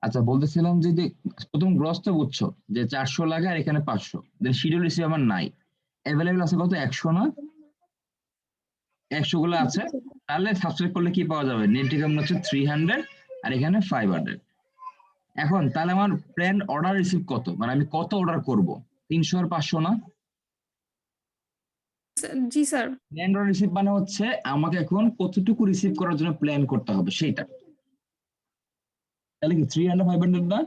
আচ্ছা বলতেছিলাম যে প্রথম গ্রস তো বুঝছো যে 400 লাগে আর এখানে 500, দেন শিডিউল রিসিভ আমার নাই, অ্যাভেলেবল আছে কত 100 না, 100 গুলো আছে। তাহলে সাবস্ক্রাইব করলে কি পাওয়া যাবে, নেট ইনকাম হচ্ছে 300 আর এখানে 500। এখন তাহলে আমার প্ল্যান অর্ডার রিসিভ কত, মানে আমি কত অর্ডার করব, 300 আর 500 না? জি স্যার। প্ল্যান অর্ডার রিসিভ মানে হচ্ছে আমাকে এখন কতটুকু রিসিভ করার জন্য প্ল্যান করতে হবে সেটা। তাহলে কি 300 500 না?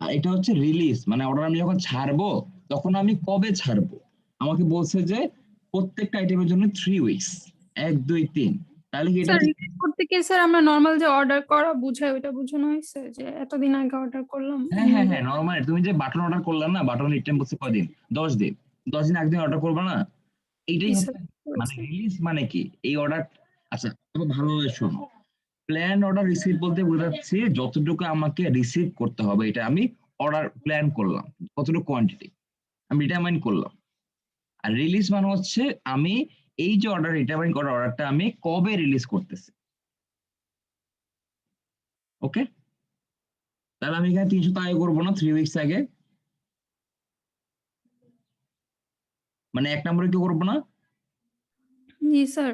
আর এটা হচ্ছে রিলিজ, মানে অর্ডার আমি যখন ছাড়বো তখন আমি কবে ছাড়বো। আমাকে বলছে যে প্রত্যেকটা আইটেমের জন্য 3 উইকস, 1 2 3। তাহলে কি এটা স্যার রিলিজ করতে কি স্যার আমরা নরমাল যে অর্ডার করা বুঝাই ওইটা বুঝানো হয়েছে যে এতদিন আগে অর্ডার করলাম? হ্যাঁ হ্যাঁ হ্যাঁ, নরমাল তুমি যে বাটন অর্ডার করলে না, বাটন রিটার্ন বলছে কয়দিন, 10 দিন, 10 দিন একদিন অর্ডার করবে না, এইটাই জি হচ্ছে স্যার মানে করেছি। রিলিজ মানে কি এই অর্ডার। আচ্ছা তবে ভালোভাবে শোনো, প্ল্যান অর্ডার রিসিভ বলতে বোঝাচ্ছি যতটুকু আমাকে রিসিভ করতে হবে এটা আমি অর্ডার প্ল্যান করলাম, কতটুকু কোয়ান্টিটি আমি ডিটারমাইন করলাম। আর রিলিজ মানে হচ্ছে আমি এই যে অর্ডার ডিটারমাইন করা অর্ডারটা আমি কবে রিলিজ করতেছি। ওকে, তাহলে আমি এখানে 300 আগে করবো না, 3 উইকস আগে, মানে 1 নম্বরে কি করবো না। জি স্যার।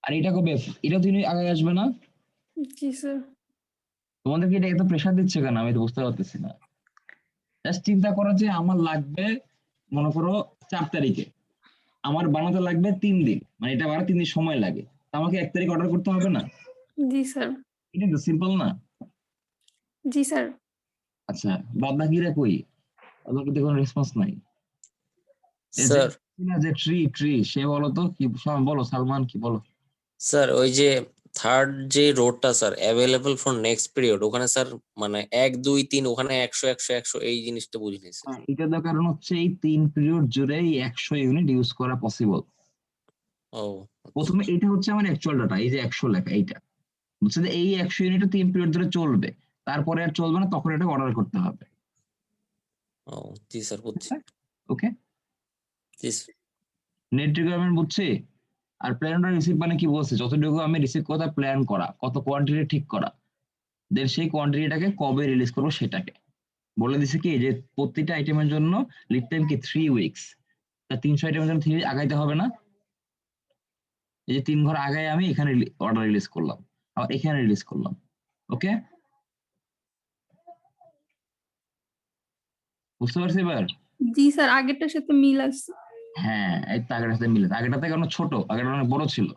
আর এটা কবে, এটা তুমি আগে আসবে না। জি স্যার। তোমাদেরকে এটা এত প্রেশার দিচ্ছে কেন আমি তো বুঝতে পারতেছি না। জাস্ট চিন্তা করো যে আমার লাগবে, মনে করো 4 তারিখে, আমার বানাতে লাগবে 3 দিন, মানে এটা বানাতে 3 দিন সময় লাগে, তা আমাকে 1 তারিখ অর্ডার করতে হবে না? জি স্যার। এটা তো সিম্পল না? জি স্যার। আচ্ছা বাদ বাকিরা কই, ওদের কিন্তু কোনো রেসপন্স নাই। এই যে স্যার যে ট্রি ট্রি সে বলো তো কি, বলো সালমান কি বলো। স্যার ওই যে থার্ড যে রোডটা sir available for next period, ওখানে স্যার মানে 1 2 3 ওখানে 100 100 100 এই জিনিসটা বুঝিনি স্যার। এটা তো কারণ হচ্ছে এই 3 পিরিয়ড জুড়েই 100 ইউনিট ইউজ করা পসিবল। ও আচ্ছা প্রথমে আচ্ছা। এটা হচ্ছে আমার অ্যাকচুয়াল ডাটা, এই যে 100 লেখা এইটা, বুঝছে যে এই 100 ইউনিট 3 পিরিয়ড ধরে চলবে, তারপরে আর চলবে না, তখন এটা অর্ডার করতে হবে। ও জি স্যার বুঝছি। ওকে, জি স্যার। নেট রিকোয়ারমেন্ট বুঝছি। আর প্ল্যান রিসিভ মানে কি বলছে, যতটুকু আমি রিসিভ কথা প্ল্যান করা, কত কোয়ান্টিটি ঠিক করা, দেন সেই কোয়ান্টিটিটাকে কবে রিলিজ করবো সেটাকে বলে দিছে কি যে প্রতিটা আইটেমের জন্য লিড টাইম কি 3 উইকস। তা 300 আইটেমের জন্য 3 আগাইতে হবে না। এই যে 3 ঘর আগায় আমি এখানে অর্ডার রিলিজ করলাম, আবার এখানে রিলিজ করলাম। ওকে, বুঝতে পারছি এবার? জি স্যার আগেরটার সাথে মিল আছে। হ্যাঁ এই তো আগের সাথে মিলে, আগেরটাতে কারণ ছোট, আগেরটা অনেক বড় ছিল।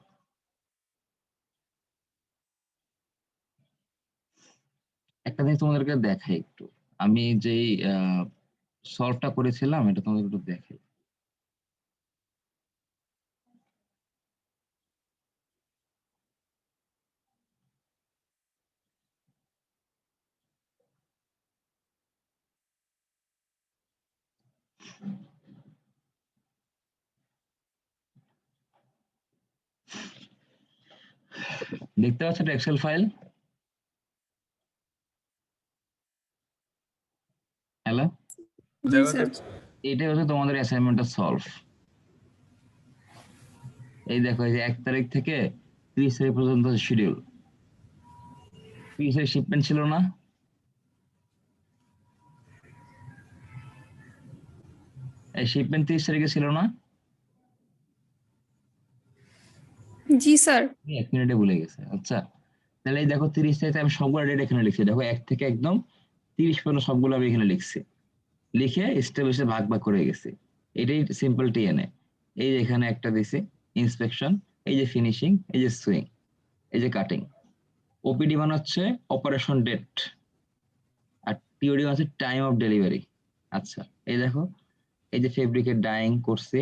একটা জিনিস তোমাদেরকে দেখাই একটু, আমি যেই সলভটা করেছিলাম এটা তোমাদের একটু দেখাই। দেখতে পাচ্ছ একটা এক্সেল ফাইল, হ্যালো, জি স্যার। এটাই হচ্ছে তোমাদের অ্যাসাইনমেন্টটা সলভ। এই দেখো এই যে 1 তারিখ থেকে 30 তারিখ পর্যন্ত শিডিউল, 30 শিপমেন্ট ছিল না, এই শিপমেন্ট 30 তারিখে ছিল না। জি স্যার। 1 মিনিটে ভুলে গেছে। আচ্ছা তাহলে এই দেখো 30 তারিখে আমি সবগুলো ডেট এখানে লিখছি, দেখো 1 থেকে একদম 30 পর্যন্ত সবগুলো আমি এখানে লিখছি, লিখে স্টেপ স্টেপ ভাগ ভাগ করে গেছি। এটাই সিম্পল টিএনএ। এই যে এখানে একটা দিছি ইন্সপেকশন, এই যে ফিনিশিং, এই যে সুইং, এই যে কাটিং। ওপিডি মানে হচ্ছে অপারেশন ডেট, আর টিওডি মানে হচ্ছে টাইম অফ ডেলিভারি। আচ্ছা এই দেখো এই যে ফেব্রিকের ডাইং করছি,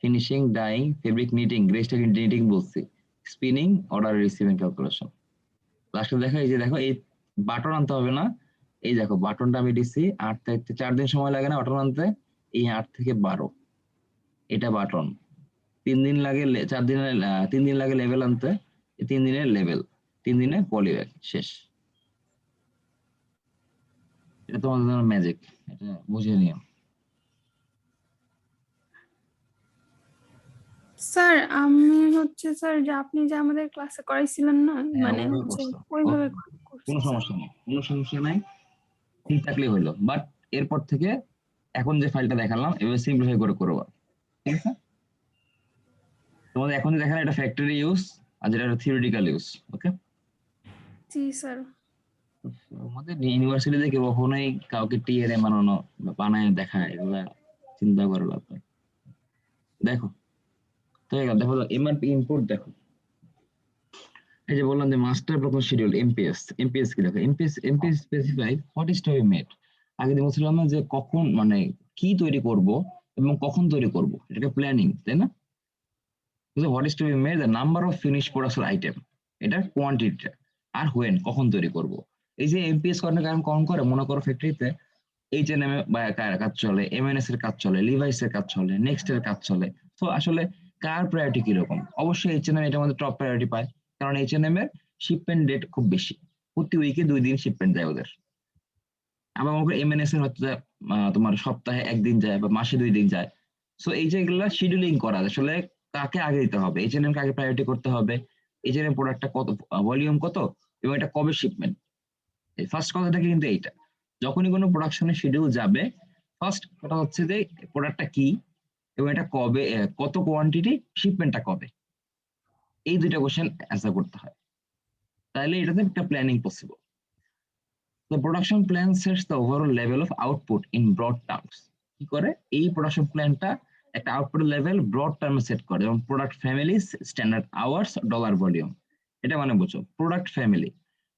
ফিনিশিং ডাইং ফেব্রিক নিটিং, রেস্টটাকে নিটিং বলছি, স্পিনিং অর্ডার রিসিভিং ক্যালকুলেশন। লাস্টে দেখো এই যে দেখো এই বাটন আনতে হবে না, এই দেখো বাটনটা আমি দিচ্ছি 8 তারিখ থেকে, 4 দিন সময় লাগে না বাটন আনতে, এই 8 থেকে 12 এটা বাটন, 3 দিন লাগে 4 দিনের 3 দিন লাগে লেভেল আনতে, 3 দিনের লেভেল, 3 দিনে পলিব্যাগ শেষ। এটা তোমাদের জন্য ম্যাজিক, এটা বুঝে নিও। স্যার আমি হচ্ছে স্যার যে আপনি যে আমাদের ক্লাসে করাইছিলেন না মানে ওইভাবে হচ্ছে করছো। ওইভাবে করছি কোনো স্যার। সমস্যা নেই, কোনো সমস্যা নাই, ঠিক থাকলেই হলো। বাট এরপর থেকে এখন যে ফাইলটা দেখালাম এভাবে সিম্পলিফাই করে করবা, ঠিক আছে? তোমাদের এখন যে দেখালাম এটা ফ্যাক্টরি ইউজ আর যেটা থিওরিটিক্যাল ইউজ, ওকে? জি স্যার। আমাদের ইউনিভার্সিটিতে কেউ কখনোই কাউকে টিএরএ বানানো বা বানায় দেখায় এগুলা চিন্তা করে লাভ নাই। দেখো তো দেখো এমআরপি ইনপুট দেখো, এই যে বললাম যে মাস্টার প্রথম শিডিউল এমপিএস, এমপিএস কি দেখো, MPS specify what is to be made. আগে বলছিলাম না যে কখন মানে কি তৈরি করব এবং কখন তৈরি করব, এটাকে প্ল্যানিং, তাই না? What is to be made the number of finish production item, এটা কোয়ান্টিটিটা, আর হোয়েন কখন তৈরি করব। এই যে এমপিএস করার কারণ কখন করে, মনে করো ফ্যাক্টরিতে এইচএনএম বা কাজ চলে, এমএনএস এর কাজ চলে, লিভাইস এর কাজ চলে, নেক্সট এর কাজ চলে। তো আসলে কার প্রায়োরিটি কিরকম? অবশ্যই এইচএনএম এটার মধ্যে টপ প্রায়োরিটি পায়, কারণ এইচএনএম এর শিপমেন্ট ডেট খুব বেশি, প্রতি উইকে 2 দিন শিপমেন্ট যায় ওদের। আবার মনে করো এমএনএস এর হচ্ছে তোমার সপ্তাহে 1 দিন যায় বা মাসে 2 দিন যায়। সো এই যে এগুলা শিডিউলিং করা আসলে কাকে আগে দিতে হবে, এইচএনএম কে আগে প্রায়োরিটি করতে হবে, এইচএনএম প্রোডাক্টটা কত, ভলিউম কত, এবং এটা কবে শিপমেন্ট। ফার্স্ট কথাটা কিন্তু এইটা, যখনই কোনো প্রোডাকশনের শিডিউল যাবে ফার্স্ট কথা হচ্ছে যে প্রোডাক্টটা কি এবং এটা কবে, কত কোয়ান্টিটি, শিপমেন্টটা কবে, এই 2টা কোশ্চেন অ্যান্সার করতে হয়, তাহলে এটাতে একটা planning possible. The production plan sets the overall level of output in broad terms. কি করে এই প্রোডাকশন প্ল্যানটা একটা আউটপুট লেভেল ব্রড টার্মে সেট করে, যেমন product family, standard hours, dollar volume. এটা মানে বুঝো প্রোডাক্ট ফ্যামিলি।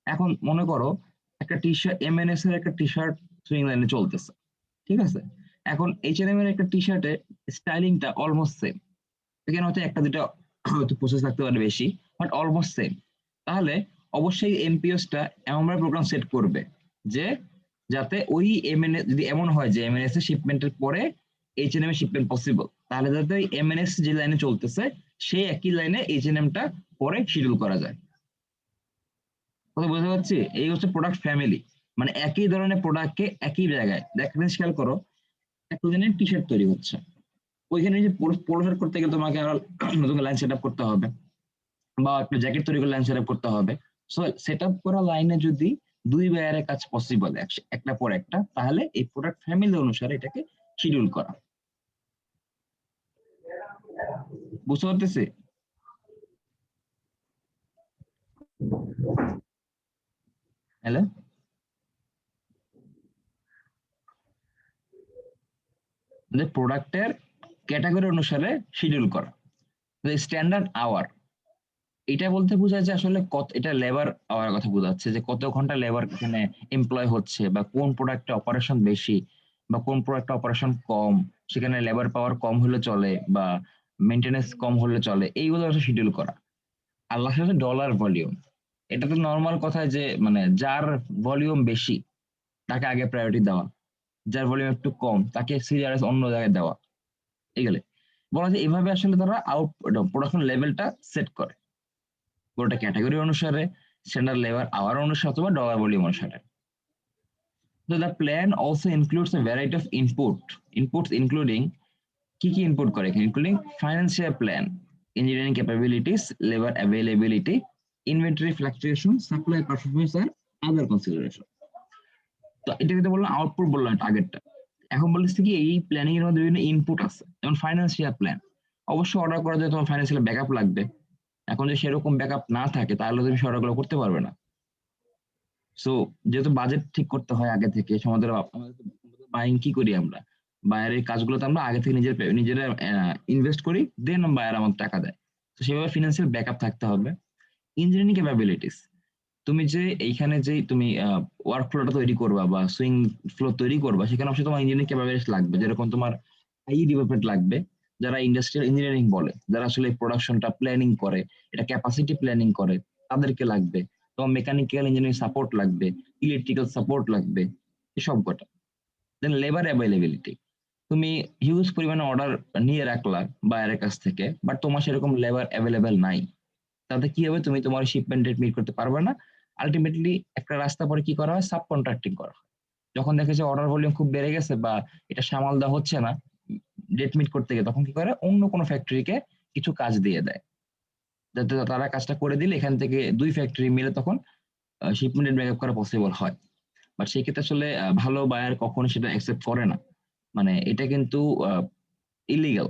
এখন মনে করো একটা টি শার্ট, এমএনএস এর একটা টি শার্ট সুইং লাইনে চলতেছে, ঠিক আছে? এখন এইচএনএম এর একটা টি শার্টে স্টাইলিংটা অলমোস্ট সেম, এখানে হয়তো একটা দুটা হয়তো প্রসেস থাকতে পারে বেশি, বাট অলমোস্ট সেম। তাহলে অবশ্যই এমপিএসটা এমনভাবে প্রোগ্রাম সেট করবে যে যাতে ওই এমএনএস, যদি এমন হয় যে এমএনএস এর শিপমেন্টের পরে এইচএনএম এর শিপমেন্ট পসিবল, তাহলে যাতে ওই এমএনএস যে লাইনে চলতেছে সেই একই লাইনে এইচএনএম টা পরে শিডিউল করা যায়। কথা বুঝতে পারছি? এই হচ্ছে প্রোডাক্ট ফ্যামিলি, মানে একই ধরনের প্রোডাক্টকে একই জায়গায় দেখবেন, খেয়াল করো একটা দিনের টি শার্ট তৈরি হচ্ছে, ওইখানে যে পোলো শার্ট করতে গেলে তোমাকে আরো নতুন লাইন সেট আপ করতে হবে, বা একটা জ্যাকেট তৈরি করে লাইন সেট আপ করতে হবে। সো সেট আপ করা লাইনে যদি 2 বায়ারের কাজ পসিবল একটা পর একটা, তাহলে এই প্রোডাক্ট ফ্যামিলি অনুসারে এটাকে শিডিউল করা। বুঝতে পারতেছি? হ্যালো, যে প্রোডাক্টের ক্যাটাগরি অনুসারে শিডিউল করা। স্ট্যান্ডার্ড আওয়ার, এটা বলতে বোঝায় যে আসলে কত, এটা লেবার আওয়ার কথা বোঝাচ্ছে যে কত ঘন্টা লেবার এখানে এমপ্লয় হচ্ছে, বা কোন প্রোডাক্টে অপারেশন বেশি বা কোন প্রোডাক্টে অপারেশন কম, সেখানে লেবার পাওয়ার কম হলে চলে বা মেনটেনেন্স কম হলে চলে, এইগুলো হচ্ছে শিডিউল করা। আর লাস্টে হচ্ছে ডলার ভলিউম, এটা তো নর্মাল কথায় যে মানে যার ভলিউম বেশি তাকে আগে প্রায়োরিটি দেওয়া, যার ভলিউম একটু কম তাকে সিরিয়াস অন্য জায়গায় দেওয়া, এগুলো বলা যায়। এইভাবে আসলে তারা আউট প্রোডাকশন লেভেলটা সেট করে, কোনটা ক্যাটাগরি অনুসারে, স্ট্যান্ডার্ড লেবার আওয়ার অনুসারে অথবা ডলার ভলিউম অনুসারে। So the plan also includes a variety of inputs including কি কি ইনপুট করে, including financial plan, engineering capabilities, labor availability, inventory fluctuation, supply performance and other consideration. তো এটা কিন্তু বললাম আউটপুট, বললাম এটা আগেরটা। এখন বলতেছি কি এই প্ল্যানিং এর মধ্যে বিভিন্ন ইনপুট আছে, যেমন ফাইন্যান্সিয়াল প্ল্যান। অবশ্যই অর্ডার করা যায়, তোমার ফাইন্যান্সিয়াল ব্যাকআপ লাগবে। এখন যদি সেরকম ব্যাকআপ না থাকে তাহলে তুমি সে অর্ডারগুলো করতে পারবে না। সো যেহেতু বাজেট ঠিক করতে হয় আগে থেকে, আমাদের বাইং কি করি আমরা, বাইরের কাজগুলোতে আমরা আগে থেকে নিজেরা ইনভেস্ট করি, দেন বায়ার আমাদের টাকা দেয়। তো সেভাবে ফিনান্সিয়াল ব্যাকআপ থাকতে হবে। ইঞ্জিনিয়ারিং ক্যাপাবিলিটিস, তুমি যে এইখানে যে তুমি ওয়ার্ক ফ্লোটা তৈরি করবা বা সুইং ফ্লো তৈরি করবা, সেখানে অবশ্যই তোমার ইঞ্জিনিয়ারিং ক্যাপাবিলিটিস লাগবে। যেরকম তোমার আই ডেভেলপমেন্ট লাগবে, যারা ইন্ডাস্ট্রিয়াল ইঞ্জিনিয়ারিং বলে, যারা আসলে প্রোডাকশনটা প্ল্যানিং করে, এটা ক্যাপাসিটি প্ল্যানিং করে, তাদেরকে লাগবে। তোমার মেকানিক্যাল ইঞ্জিনিয়ারিং সাপোর্ট লাগবে, ইলেকট্রিক্যাল সাপোর্ট লাগবে, এসব কটা। দেন লেবার অ্যাভেলেবিলিটি, তুমি হিউজ পরিমাণে অর্ডার নিয়ে রাখলা বাইরের কাছ থেকে, বাট তোমার সেরকম লেবার অ্যাভেলেবেল নাই, তাতে কি হবে, তুমি তোমার শিপমেন্ট ডেট মিট করতে পারবে না। আলটিমেটলি একটা রাস্তা পরে কি করা হয়, সাব কন্ট্রাক্টিং করা হয়। যখন দেখে যে অর্ডার ভলিউম খুব বেড়ে গেছে বা এটা সামাল দেওয়া হচ্ছে না ডেট মিট করতে গিয়ে, তখন কি করে অন্য কোনো ফ্যাক্টরিকে কিছু কাজ দিয়ে দেয়, যাতে তারা কাজটা করে দিলে এখান থেকে 2 ফ্যাক্টরি মিলে তখন শিপমেন্ট ব্যাকআপ করা পসিবল হয়। বাট সেই ক্ষেত্রে আসলে ভালো বায়ার কখনো সেটা অ্যাকসেপ্ট করে না। মানে এটা কিন্তু ইলিগাল।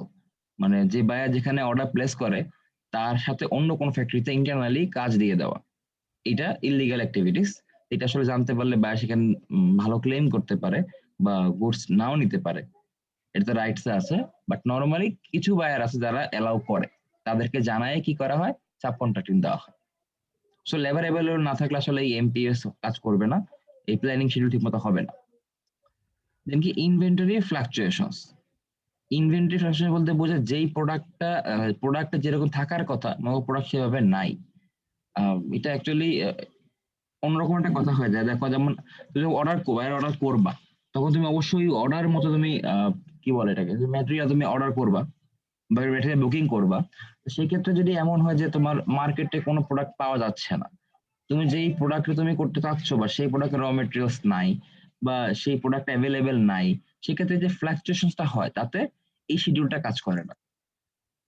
মানে যে বায়ার যেখানে অর্ডার প্লেস করে তার সাথে অন্য কোনো ফ্যাক্টরিতে ইন্টারনালি কাজ দিয়ে দেওয়া, এটা ইলিগাল অ্যাক্টিভিটিস। এটা আসলে জানতে পারলে বায়ার সেখানে ভালো ক্লেম করতে পারে বা গুডস নাও নিতে পারে, এটা তো রাইটস আছে। বাট নর্মালি কিছু বায়ার আছে যারা অ্যালাউ করে, তাদেরকে জানায় কি করা হয়, সাব কন্ট্রাক্টিং দেওয়া হয়। সো লেবার অ্যাভেলেবল না থাকলে আসলে এই এমপিএস কাজ করবে না, এই প্ল্যানিং শিডিউল ঠিকমতো হবে না। দেন কি ইনভেন্টরি ফ্লাকচুয়েশনস। ইনভেন্টরি ফ্লাকচুয়েশন বলতে বোঝায় যেই প্রোডাক্টটা যেরকম থাকার কথা মানে প্রোডাক্ট সেভাবে নাই। এটা অ্যাকচুয়ালি অন্যরকম একটা কথা হয়ে যায়। দেখো যেমন তুমি অর্ডার করবা, তখন তুমি অবশ্যই অর্ডার মতো তুমি কি বলে এটাকে, ম্যাটেরিয়াল তুমি অর্ডার করবা বা ম্যাটেরিয়াল বুকিং করবা। সেই ক্ষেত্রে যদি এমন হয় যে তোমার মার্কেটে কোনো প্রোডাক্ট পাওয়া যাচ্ছে না, তুমি যেই প্রোডাক্ট তুমি করতে চাচ্ছ বা সেই প্রোডাক্টের র মেটেরিয়ালস নাই বা সেই প্রোডাক্ট অ্যাভেলেবেল নাই, সেক্ষেত্রে যে ফ্লাকচুয়েশনটা হয় তাতে এই শিডিউলটা কাজ করে না।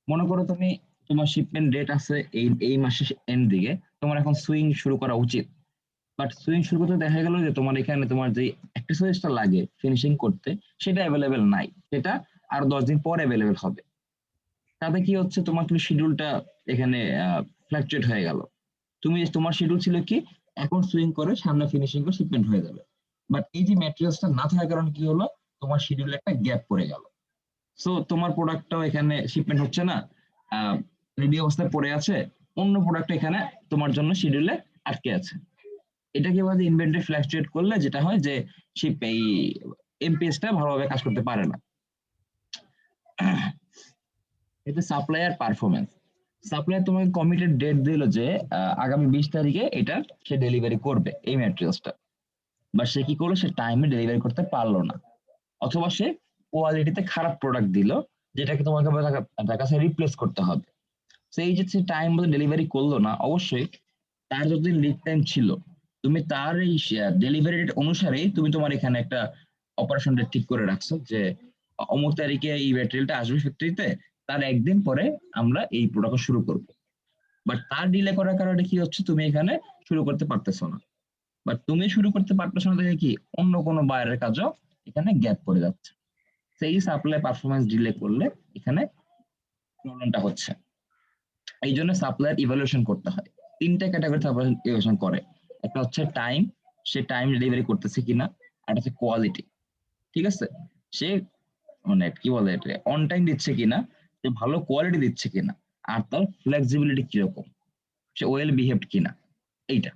মনে করো তুমি তোমার শিপমেন্ট ডেট আছে এই মাসের এন্ড দিকে, তোমার এখন সুইং শুরু করা উচিত। বাট সুইং শুরু করতে দেখা গেল যে তোমার এখানে তোমার যে অ্যাক্সেসরিজটা লাগে ফিনিশিং করতে সেটা অ্যাভেলেবেল নাই, সেটা আর 10 দিন পর অ্যাভেলেবেল হবে। তাতে কি হচ্ছে, তোমার কিন্তু শিডিউলটা এখানে ফ্লাকচুয়েট হয়ে গেল। তোমার শিডিউল ছিল কি এখন সুইং করে সামনে ফিনিশিং করে শিপমেন্ট হয়ে যাবে, বাট এই যে ম্যাটেরিয়ালসটা না থাকার কারণে কি হলো, তোমার শিডিউলে একটা গ্যাপ পড়ে গেল। সো তোমার প্রোডাক্টটাও এখানে শিপমেন্ট হচ্ছে না, রেডি অবস্থায় পড়ে আছে, অন্য প্রোডাক্ট এখানে তোমার জন্য শিডিউলে আটকে আছে। এটাকে বাদে ইনভেন্টরি ফ্লাকচুয়েট করলে যেটা হয় যে এই এমপিএসটা ভালোভাবে কাজ করতে পারে না। এটা সাপ্লায়ার পারফরমেন্স। সাপ্লায়ার তোমাকে কমিটেড ডেট দিল যে আগামী 20 তারিখে এটা সে ডেলিভারি করবে এই ম্যাটেরিয়ালসটা, বা সে কি করলো, সে টাইমে ডেলিভারি করতে পারলো না, অথবা সে কোয়ালিটিতে খারাপ প্রোডাক্ট দিল যেটাকে তোমাকে তার কাছে রিপ্লেস করতে হবে। তো এই যে সে টাইম মতো ডেলিভারি করলো না, অবশ্যই তার যতদিন লিড টাইম ছিল তুমি তার এই ডেলিভারি ডেট অনুসারেই তুমি তোমার এখানে একটা অপারেশন ডেট ঠিক করে রাখছো যে অমুক তারিখে এই ম্যাটেরিয়ালটা আসবে ফ্যাক্টরিতে, তার একদিন পরে আমরা এই প্রোডাক্ট শুরু করব। বাট তার ডিলে করার কারণে কি হচ্ছে, তুমি এখানে শুরু করতে পারতেছো না। বাট তুমি শুরু করতে পারতেছো না দেখে কি অন্য কোনো বায়ারের কাজও এখানে গ্যাপ পড়ে যাচ্ছে। সেই সাপ্লাই পারফরমেন্স ডিলে করলে এখানে প্রবলেমটা হচ্ছে। এই জন্য সাপ্লায়ার ইভালুয়েশন করতে হয়। 3টা ক্যাটাগরি সাপ্লায়ার ইভালুয়েশন করে। একটা হচ্ছে টাইম, সে টাইম ডেলিভারি করতেছে কিনা, আর হচ্ছে কোয়ালিটি, ঠিক আছে, সে মানে কি বলে এটা অন টাইম দিচ্ছে কিনা, সে ভালো কোয়ালিটি দিচ্ছে কিনা, আর তার ফ্লেক্সিবিলিটি কিরকম, সে ওয়েল বিহেভড কিনা, এইটা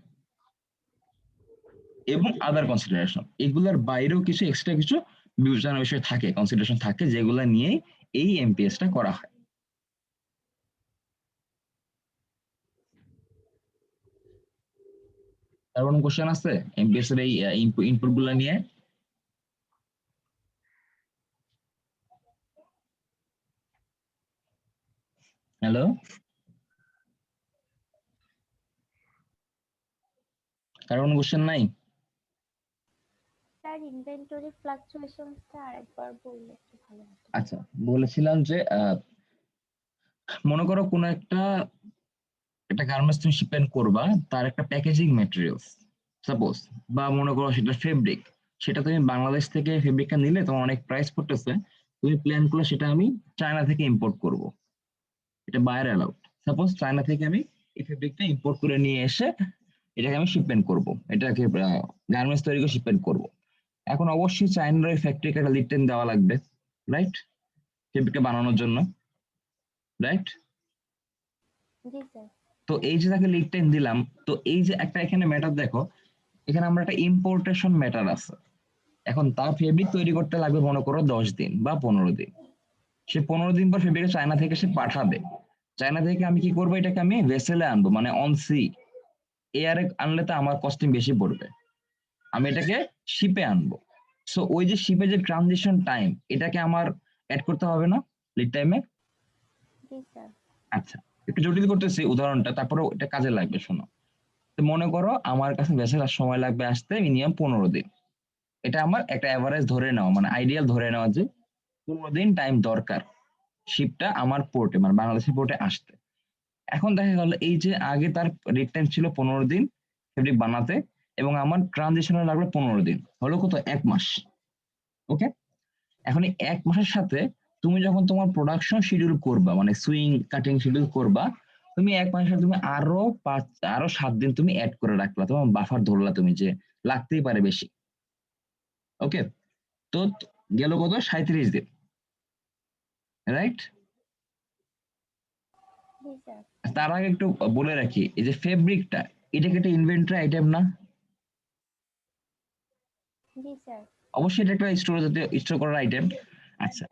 এবং আদার কনসিডারেশন। এগুলোর বাইরেও কিছু এক্সট্রা কিছু বিবেচনার বিষয় থাকে, কনসিডারেশন থাকে, যেগুলো নিয়ে এই এমপিএসটা করা হয়। আর কোনো কোশ্চেন আছে এমপিএস এর এই ইনপুট গুলা নিয়ে? হ্যালো, কারো কোনো কোশ্চেন নাই? স্যার ইনভেন্টরি ফ্লাকচুয়েশনসটা আরেকবার বললে একটু ভালো হতো। আচ্ছা, বলেছিলাম যে মনে করো কোনো একটা গার্মেন্টস তুমি শিপমেন্ট করবা, তার একটা প্যাকেজিং ম্যাটেরিয়ালস সাপোজ, বা মনে করো সেটা ফেব্রিক, সেটা তুমি বাংলাদেশ থেকে ফেব্রিকটা নিলে তোমার অনেক প্রাইস পড়তেছে, তুমি প্ল্যান করলে সেটা আমি চায়না থেকে ইম্পোর্ট করব, এটা বায়ার অ্যালাউড। সাপোজ চায়না থেকে আমি এই ফেব্রিকটা ইম্পোর্ট করে নিয়ে এসে এটাকে আমি শিপমেন্ট করব, এটাকে গার্মেন্টস তৈরি করে শিপমেন্ট করব। এখন অবশ্যই চায়নার ওই ফ্যাক্টরিকে একটা লিড টাইম দেওয়া লাগবে, রাইট, ফেব্রিকটা বানানোর জন্য, রাইট। জি স্যার। তো এই যে তাকে লিড টাইম দিলাম, তো এই যে একটা এখানে ম্যাটার দেখো, এখানে আমরা একটা ইম্পোর্টেশন ম্যাটার আছে। এখন তার ফেব্রিক তৈরি করতে লাগবে মনে করো 10 দিন বা 15 দিন, সে 15 দিন পর ফেব্রিক চায়না থেকে সে পাঠাবে। চায়না থেকে আমি কি করবো, এটাকে আমি ভেসেলে আনবো, মানে অন সি এয়ারে আনলে তো আমার কস্টিং বেশি পড়বে, আমি এটাকে শিপে আনবো। সো ওই যে শিপে যে ট্রানজিশন টাইম, এটাকে আমার অ্যাড করতে হবে না লিড টাইমে? জি স্যার। আচ্ছা, একটু জটিল করতেছি উদাহরণটা, তারপরে এটা কাজে লাগবে, শোনো। তো মনে করো আমার কাছে ভেসেল সময় লাগবে আসতে মিনিমাম 15 দিন, এটা আমার একটা অ্যাভারেজ ধরে নেওয়া, মানে আইডিয়াল ধরে নেওয়া যে 15 দিন টাইম দরকার। শিপটা আমার পোর্টে মানে বাংলাদেশের পোর্টে আসতে। এখন দেখা গেল এই যে আগে তার রেট টাইম ছিল 15 দিন ফেব্রিক বানাতে, এবং আমার ট্রানজিশনে লাগলো 15 দিন, হলো কত 1 মাস। ওকে, এখন এই 1 মাসের সাথে তুমি যখন তোমার প্রোডাকশন শিডিউল করবা মানে সুইং কাটিং শিডিউল করবা, তুমি 1 মাসের সাথে তুমি আরো 7 দিন তুমি অ্যাড করে রাখলা, তোমার বাফার ধরলা তুমি যে লাগতেই পারে বেশি। ওকে, তো গেল কত 37 দিন, রাইট? জি স্যার। তার আগে একটু বলে রাখি, এই যে ফেব্রিকটা এটা কি একটা ইনভেন্টরি আইটেম না? জি স্যার। অবশ্যই এটা একটা স্টোর করার আইটেম। আচ্ছা,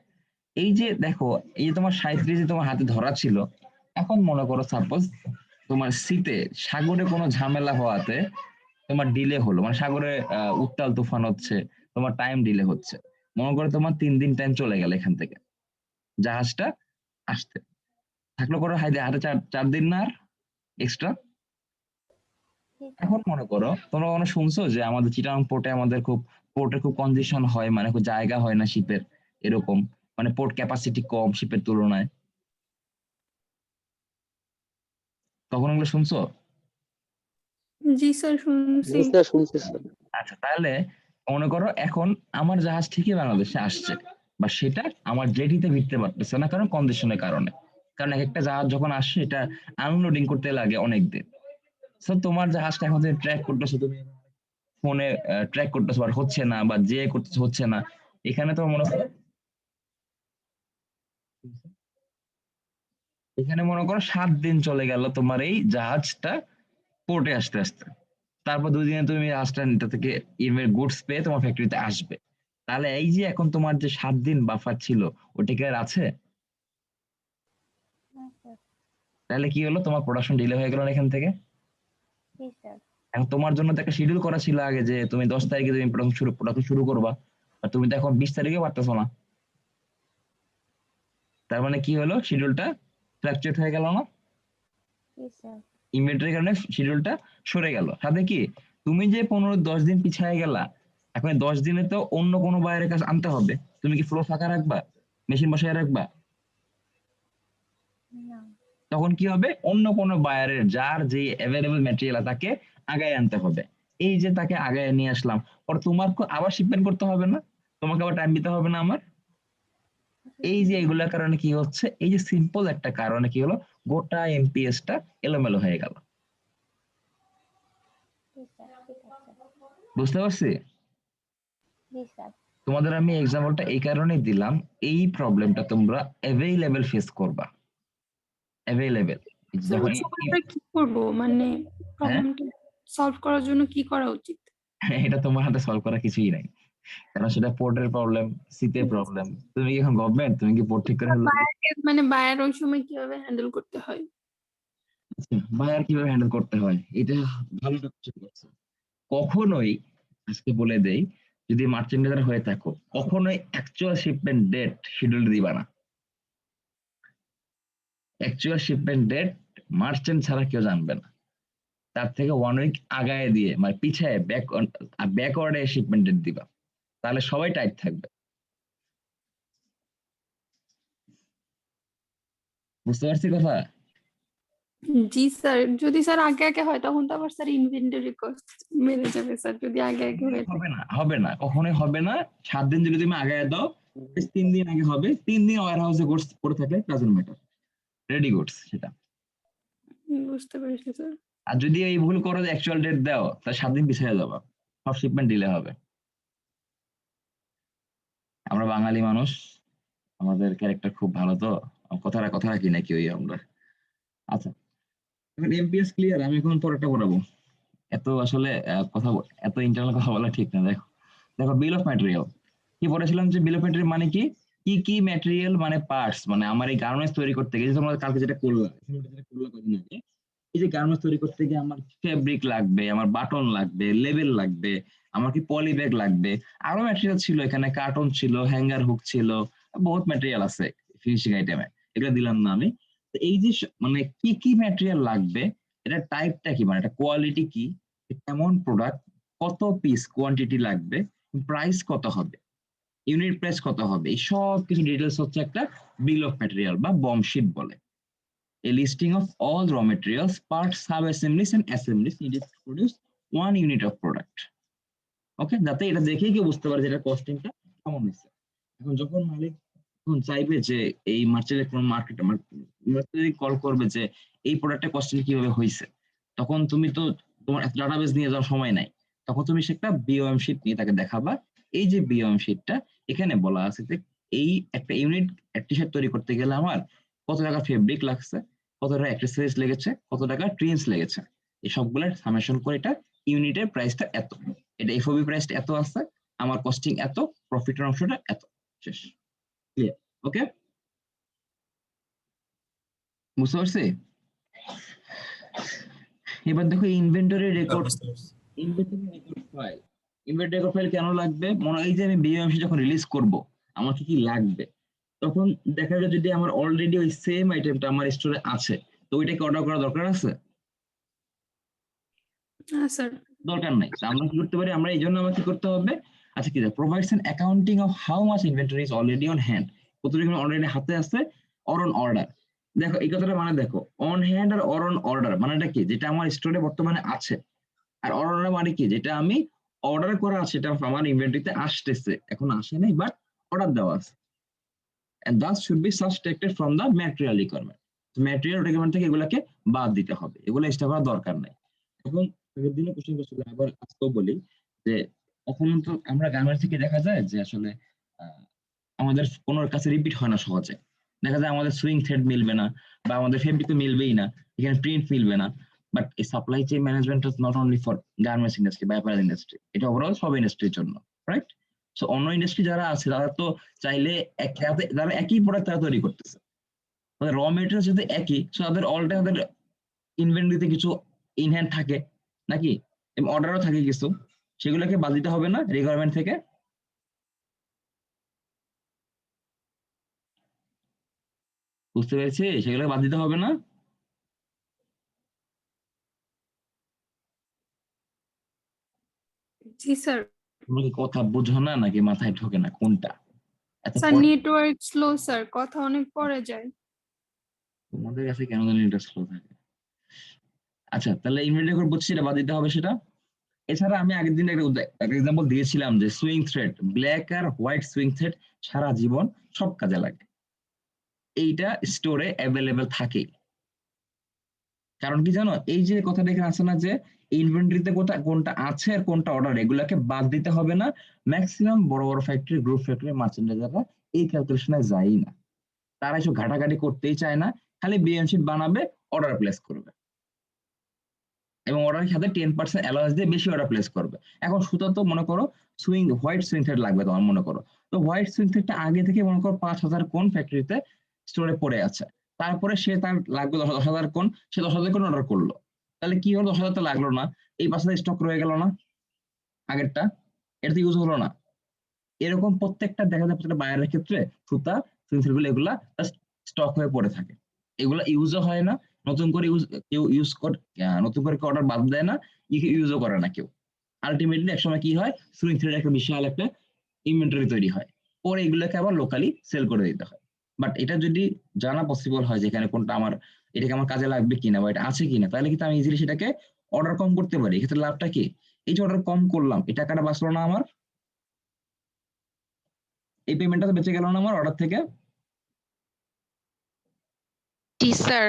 এই যে দেখো, এই যে তোমার 37 যে তোমার হাতে ধরা ছিল, এখন মনে করো সাপোজ তোমার শীতে সাগরে কোনো ঝামেলা হওয়াতে তোমার ডিলে হলো, মানে সাগরে উত্তাল তুফান হচ্ছে, তোমার টাইম ডিলে হচ্ছে, মনে করো তোমার 3 দিন টাইম চলে গেল এখান থেকে জাহাজটা আসতে, থাকলো করো হাতে হাতে 4 দিন না আর এক্সট্রা। জি স্যার। এখন মনে করো তোমরা কোনো শুনছো যে আমাদের চিটাগাং পোর্টে আমাদের পোর্টে খুব কনজেশন হয়, মানে খুব জায়গা হয় না শিপের, এরকম মানে পোর্ট ক্যাপাসিটি কম শিপের তুলনায়, তখন ওগুলো শুনছো? জি স্যার, শুনছি। জি স্যার, শুনছি স্যার। আচ্ছা, তাহলে মনে করো এখন আমার জাহাজ ঠিকই বাংলাদেশে আসছে, বা সেটা আমার জেটিতে ভিড়তে পারতেছে না কারণ কন্ডিশনের কারণে, কারণ এক একটা জাহাজ যখন আসছে এটা আনলোডিং করতে লাগে অনেক দিন। সো তোমার জাহাজটা এখন তুমি ট্র্যাক করতেছো, তুমি ফোনে ট্র্যাক করতেছো আর হচ্ছে না, বা যে করতেছো হচ্ছে না, এখানে তো মনে করো এখানে মনে করো 7 দিন চলে গেল তোমার এই জাহাজটা পোর্টে আসতে আসতে, তারপর 2 দিনে তুমি জাহাজটা নিতে থেকে গুডস পেয়ে তোমার ফ্যাক্টরিতে আসবে। তাহলে এই যে এখন তোমার যে 7 দিন বাফার ছিল ওটা কি আর আছে? না স্যার। তাহলে কি হলো, তোমার প্রোডাকশন ডিলে হয়ে গেল না এখান থেকে। জি স্যার। এখন তোমার জন্য তো একটা শিডিউল করা ছিল আগে যে তুমি 10 তারিখে তুমি প্রোডাকশন শুরু করবা, আর তুমি তো এখন 20 তারিখে পারতেছো না। তার মানে কি হলো, শিডিউলটা ফ্লাকচুয়েট হয়ে গেল না, জি স্যার। ইনভেন্টরির কারণে শিডিউলটা সরে গেল। সাথে কি তুমি যে 15-10 দিন পিছিয়ে গেলা, এখন 10 দিনে তো অন্য কোনো বাইরের কাজ আনতে হবে, তুমি কি ফ্লো ফাঁকা রাখবা, মেশিন বসায় রাখবা? না। তখন কি হবে, অন্য কোনো বায়ারের যার যে অ্যাভেলেবল ম্যাটেরিয়াল তাকে আগায় আনতে হবে। এই যে তাকে আগায় নিয়ে আসলাম, পরে তোমার আবার শিপমেন্ট করতে হবে না, তোমাকে আবার টাইম দিতে হবে না আমার। এই যে এগুলোর কারণে কি হচ্ছে, এই যে সিম্পল একটা কারণে কি হলো, গোটা এমপিএসটা এলোমেলো হয়ে গেল। জি স্যার, ঠিক আছে। বুঝতে পারছি? জি স্যার। তোমাদের আমি এক্সাম্পলটা এই কারণেই দিলাম, এই প্রবলেমটা তোমরা অ্যাভেইলেবল ফেস করবা, অ্যাভেইলেবল যখন আমরা কি করব, মানে হ্যাঁ, প্রবলেমটা সলভ করার জন্য কি করা উচিত? এটা তোমার হাতে সলভ করা কিছুই নাই, কারণ সেটা পোর্টের প্রবলেম, সিতে প্রবলেম। তুমি কি এখন গভর্নমেন্ট, তুমি কি পোর্ট ঠিক করে ফেলবে? মানে বায়ার ওই সময় কিভাবে হ্যান্ডেল করতে হয়? বায়ার কিভাবে হ্যান্ডেল করতে হয়, এটা ভালো একটা question করছো। কখনোই আজকে বলে দেই, যদি মার্চেন্ডাইজার হয়ে থাকো কখনোই অ্যাকচুয়াল শিপমেন্ট ডেট শিডিউল দিবা না। অ্যাকচুয়াল শিপমেন্ট ডেট মার্চেন্ট ছাড়া কেউ জানবে না, তার থেকে 1 উইক আগায় দিয়ে মানে পিছায় ব্যাকওয়ার্ডে শিপমেন্ট ডেট দিবা, তাহলে সবাই টাইট থাকবে। বুঝতে পারছি কথা? জি স্যার, যদি স্যার আগে আগে হয় তখন তো আবার স্যার ইনভেন্টরি কস্ট বেড়ে যাবে স্যার, যদি আগে আগে হয়ে থাকে। হবে না, হবে না, কখনোই হবে না। 7 দিন যদি তুমি আগায় দাও, 3 দিন আগে হবে, 3 দিন ওয়্যার হাউসে গুডস পড়ে থাকলে ডাজন্ট ম্যাটার, রেডি গুডস সেটা। বুঝতে পেরেছি স্যার। আর যদি এই ভুল করো যে অ্যাকচুয়াল ডেট দাও, তাহলে 7 দিন পিছিয়ে যাবা, সব শিপমেন্ট ডিলে হবে। আমরা বাঙালি মানুষ, আমাদের ক্যারেক্টার খুব ভালো, তো কথা রাখি নাকি ওই আমরা। আচ্ছা, এখন এমপিএস ক্লিয়ার, আমি এখন পরেরটা পড়াবো। এত আসলে এত ইন্টারনাল কথা বলা ঠিক না। দেখো দেখো বিল অফ ম্যাটেরিয়াল কি পড়েছিলাম, যে বিল অফ ম্যাটেরিয়াল মানে কি, কি কি ম্যাটেরিয়াল মানে পার্টস, মানে আমার এই গার্মেন্টস তৈরি করতে গিয়ে তোমরা কালকে যেটা করলাম, কদিন আগে, এই যে গার্মেন্টস তৈরি করতে গিয়ে আমার ফেব্রিক লাগবে, আমার বাটন লাগবে, লেবেল লাগবে, আমার কি পলি ব্যাগ লাগবে, আরো ম্যাটেরিয়াল ছিল, এখানে কার্টন ছিল, হ্যাঙ্গার হুক ছিল, বহুত ম্যাটেরিয়াল আছে ফিনিশিং আইটেমে, এগুলো দিলাম না আমি। তো এই যে মানে কি কি ম্যাটেরিয়াল লাগবে, এটা টাইপটা কি, মানে এটা কোয়ালিটি কি, কেমন প্রোডাক্ট, কত পিস কোয়ান্টিটি লাগবে, প্রাইস কত হবে, ইউনিট প্রাইস কত হবে, এই সব কিছু ডিটেলস হচ্ছে একটা বিল অফ ম্যাটেরিয়াল বা বম শিট বলে। A listing of all raw materials, parts, sub-assemblies and assemblies needed to produce 1 unit of product. ওকে, যাতে এটা দেখেই কেউ বুঝতে পারে যে এটা কস্টিংটা কেমন হয়েছে। এখন যখন মালিক চাইবে যে এই মার্চেন্ট কোন মার্কেটে কল করবে যে এই প্রোডাক্টের কস্টিং কিভাবে হয়েছে, তখন তুমি তো তোমার ডাটাবেস নিয়ে যাওয়ার সময় নাই, তখন তুমি সেটা বিওএম শিট নিয়ে তাকে দেখাবা। এই যে বিওএম শিটটা, এখানে বলা আছে যে এই একটা ইউনিট টি শার্ট তৈরি করতে গেলে আমার কত টাকা ফেব্রিক লাগছে, কত টাকা অ্যাক্সেসরিজ লেগেছে, কত টাকা ট্রিমস লেগেছে, এই সবগুলোর সামেশন করে এটা ইউনিটের প্রাইসটা এত, এটা এফওবি প্রাইসটা এত আছে, আমার কস্টিং এত, প্রফিটের অংশটা এত, শেষ। ক্লিয়ার? ওকে, বুঝতে পারছি? এবার দেখো inventory record, inventory record file, inventory record file কেন লাগবে? মনে হয় যে আমি বিএমসি যখন রিলিজ করব আমার কি কি লাগবে, তখন দেখা যায় যদি আমার অলরেডি ওই সেম আইটেমটা আমার স্টোরে আছে, তো ওইটাকে অর্ডার করা দরকার আছে? স্যার দরকার নাই। আমরা কি করতে পারি, আমরা এই জন্য আমার কি করতে হবে, আচ্ছা কি provides an accounting of how much inventory is already on hand, কতটুকু অলরেডি হাতে আছে, অর অন অর্ডার। দেখো এই কথাটা মানে দেখো, অন হ্যান্ড আর অর অন অর্ডার মানেটা কি, যেটা আমার স্টোরে বর্তমানে আছে, আর অর অন মানে কি, যেটা আমি অর্ডার করা আছে, সেটা আমার ইনভেন্টরিতে আসতেছে, এখন আসে নাই বাট অর্ডার দেওয়া আছে। and thus should be subtracted from the material requirement. Material requirement থেকে এগুলাকে বাদ দিতে হবে, এগুলো এক্সট্রা করার দরকার নাই। এখন আগের দিনে কোশ্চেন করছিল, আবার আজকেও বলি যে এখন তো আমরা গার্মেন্টস থেকে দেখা যায় যে আসলে আমাদের কোনো কাছে রিপিট হয় না সহজে, দেখা যায় আমাদের সুইং থ্রেড মিলবে না, বা আমাদের ফেব্রিক তো মিলবেই না, এখানে প্রিন্ট মিলবে না। বাট এই supply chain management is not only for garments industry বা অ্যাপারেল ইন্ডাস্ট্রি, এটা ওভারঅল সব ইন্ডাস্ট্রির জন্য, রাইট? সো অন্য ইন্ডাস্ট্রি যারা আছে তারা তো চাইলে তারা একই প্রোডাক্ট তারা তৈরি করতেছে, তাদের র মেটেরিয়াল যদি একই, সো তাদের অল টাইম তাদের ইনভেন্টরিতে কিছু ইন হ্যান্ড থাকে নাকি, এবং অর্ডারও থাকে কিছু, সেগুলোকে বাদ দিতে হবে না রিকোয়ারমেন্ট থেকে? বুঝতে পেরেছি, সেগুলোকে বাদ দিতে হবে না? জি স্যার। তোমরা কি কথা বুঝো না নাকি মাথায় ঢোকে না, কোনটা? এত স্যার নেটওয়ার্ক স্লো স্যার, কথা অনেক পরে যায়। তোমাদের কাছে কেন জানি এটা স্লো থাকে। আচ্ছা তাহলে ইনভেন্টরি রেকর্ড বুঝছি, এটা বাদ দিতে হবে সেটা। এছাড়া আমি আগের দিন একটা এক্সাম্পল দিয়েছিলাম যে সুইং থ্রেড, ব্ল্যাক আর হোয়াইট সুইং থ্রেড সারা জীবন সব কাজে লাগে, এইটা স্টোরে অ্যাভেলেবেল থাকে। কারণ কি জানো, এই যে কথাটা এখানে আছে না যে ইনভেন্টরিতে কোনটা আছে আর কোনটা অর্ডার, এগুলাকে বাদ দিতে হবে না। ম্যাক্সিমাম বড় বড় ফ্যাক্টরি, গ্রুপ ফ্যাক্টরি, মার্চেন্ডাইজাররা এই ক্যালকুলেশনে যায়ই না, তারা এসব ঘাটাঘাটি করতেই চায় না, খালি বিএম শিট বানাবে, অর্ডার প্লেস করবে, এবং অর্ডারের সাথে 10% অ্যালাউন্স দিয়ে বেশি অর্ডার প্লেস করবে। এখন সুতা তো মনে করো হোয়াইট সুইং থ্রেড লাগবে তোমার, মনে করো তো হোয়াইট সুইং থ্রেডটা আগে থেকে মনে করো 5,000 কোন ফ্যাক্টরিতে স্টোরে পড়ে আছে, তারপরে সে তার লাগবে 10,000 কোন, সে 10,000 কোন অর্ডার করলো, তাহলে কি হলো, 10,000 তো লাগলো না, এই 5,000 স্টক রয়ে গেল না, আগেরটা এটা তো ইউজ হলো না। এরকম প্রত্যেকটা দেখা যায় প্রত্যেকটা বায়ারের ক্ষেত্রে সুতা সুইং থ্রেড গুলো এগুলা স্টক হয়ে পড়ে থাকে, এগুলা ইউজও হয় না, নতুন করে কেউ ইউজ করে, নতুন করে অর্ডার বাদ দেয় না, ইউজও করে না কেউ। আলটিমেটলি একসময় কি হয়, সুইং থ্রেড একটা বিশাল একটা ইনভেন্টরি তৈরি হয়, পরে এগুলোকে আবার লোকালি সেল করে দিতে হয়। বাট এটা যদি জানা পসিবল হয় যেখানে কোনটা আমার, এটাকে আমার কাজে লাগবে কিনা বা এটা আছে কিনা, তাহলে কিন্তু আমি ইজিলি সেটাকে অর্ডার কম করতে পারি। এক্ষেত্রে লাভটা কি, এই যে অর্ডার কম করলাম, এই টাকাটা বাঁচলো না আমার, এই পেমেন্টটা তো বেঁচে গেল না আমার অর্ডার থেকে। জি স্যার।